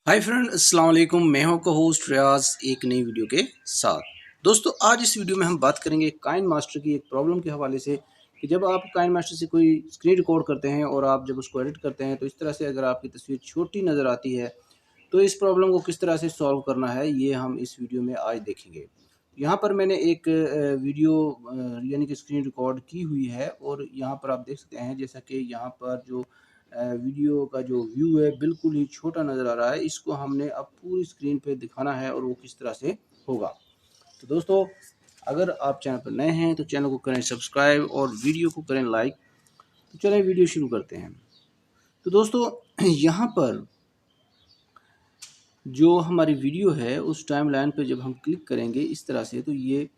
Hi friend, अस्सलाम वालेकुम। मैं हूं को होस्ट रियाज एक नई वीडियो के साथ। दोस्तों, आज इस वीडियो में हम बात करेंगे काइन मास्टर की एक प्रॉब्लम के हवाले से कि जब आप काइन मास्टर से कोई स्क्रीन रिकॉर्ड करते हैं और आप जब उसको एडिट करते हैं तो इस तरह से अगर आपकी तस्वीर छोटी नज़र आती है तो इस प्रॉब्लम को किस तरह से सॉल्व करना है ये हम इस वीडियो में आज देखेंगे। यहाँ पर मैंने एक वीडियो यानी कि स्क्रीन रिकॉर्ड की हुई है और यहाँ पर आप देख सकते हैं जैसा कि यहाँ पर जो वीडियो का जो व्यू है बिल्कुल ही छोटा नज़र आ रहा है। इसको हमने अब पूरी स्क्रीन पे दिखाना है और वो किस तरह से होगा। तो दोस्तों, अगर आप चैनल पर नए हैं तो चैनल को करें सब्सक्राइब और वीडियो को करें लाइक। तो चलें वीडियो शुरू करते हैं। तो दोस्तों, यहाँ पर जो हमारी वीडियो है उस टाइम लाइन पर जब हम क्लिक करेंगे इस तरह से तो ये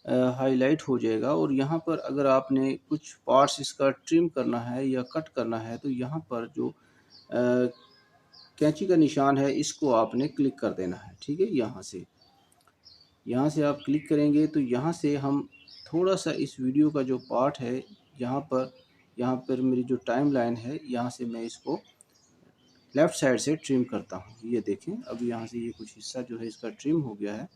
हाईलाइट हो जाएगा और यहाँ पर अगर आपने कुछ पार्ट्स इसका ट्रिम करना है या कट करना है तो यहाँ पर जो कैंची का निशान है इसको आपने क्लिक कर देना है। ठीक है, यहाँ से आप क्लिक करेंगे तो यहाँ से हम थोड़ा सा इस वीडियो का जो पार्ट है यहाँ पर मेरी जो टाइम लाइन है यहाँ से मैं इसको लेफ़्ट साइड से ट्रिम करता हूँ। ये देखें, अब यहाँ से ये कुछ हिस्सा जो है इसका ट्रिम हो गया है।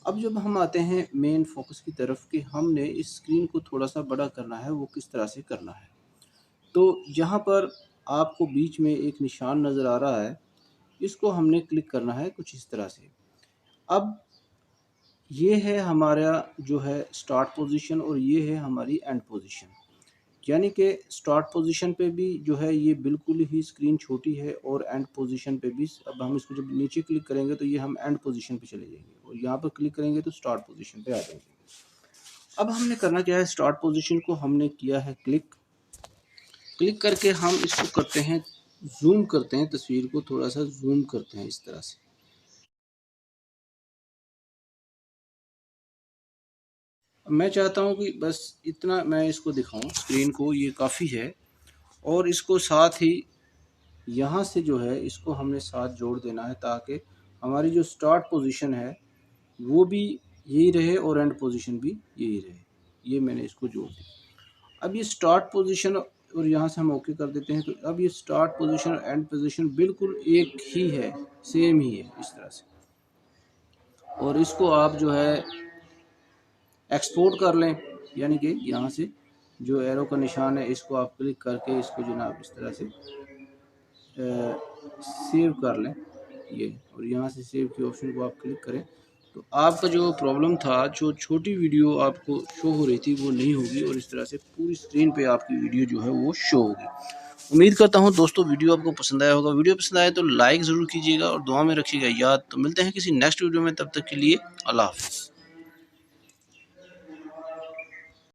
अब जब हम आते हैं मेन फोकस की तरफ कि हमने इस स्क्रीन को थोड़ा सा बड़ा करना है, वो किस तरह से करना है। तो यहाँ पर आपको बीच में एक निशान नज़र आ रहा है, इसको हमने क्लिक करना है कुछ इस तरह से। अब ये है हमारा जो है स्टार्ट पोजीशन और ये है हमारी एंड पोजीशन। यानी कि स्टार्ट पोजीशन पे भी जो है ये बिल्कुल ही स्क्रीन छोटी है और एंड पोजीशन पे भी। अब हम इसको जब नीचे क्लिक करेंगे तो ये हम एंड पोजीशन पे चले जाएंगे और यहाँ पर क्लिक करेंगे तो स्टार्ट पोजीशन पे आ जाएंगे। अब हमने करना क्या है, स्टार्ट पोजीशन को हमने किया है क्लिक करके हम इसको करते हैं जूम करते हैं, तस्वीर को थोड़ा सा जूम करते हैं इस तरह से। मैं चाहता हूँ कि बस इतना मैं इसको दिखाऊं स्क्रीन को, ये काफ़ी है। और इसको साथ ही यहाँ से जो है इसको हमने साथ जोड़ देना है ताकि हमारी जो स्टार्ट पोजीशन है वो भी यही रहे और एंड पोजीशन भी यही रहे। ये मैंने इसको जोड़ दिया। अब ये स्टार्ट पोजीशन और यहाँ से हम ओके कर देते हैं तो अब ये स्टार्ट पोजीशन और एंड पोजीशन बिल्कुल एक ही है, सेम ही है इस तरह से। और इसको आप जो है एक्सपोर्ट कर लें, यानी कि यहाँ से जो एरो का निशान है इसको आप क्लिक करके इसको जनाब इस तरह से सेव कर लें ये, और यहाँ से सेव के ऑप्शन को आप क्लिक करें तो आपका जो प्रॉब्लम था, जो छोटी वीडियो आपको शो हो रही थी वो नहीं होगी और इस तरह से पूरी स्क्रीन पे आपकी वीडियो जो है वो शो होगी। उम्मीद करता हूँ दोस्तों वीडियो आपको पसंद आया होगा। वीडियो पसंद आए तो लाइक ज़रूर कीजिएगा और दुआ में रखिएगा याद। तो मिलते हैं किसी नेक्स्ट वीडियो में, तब तक के लिए अल्लाह हाफ़िज़।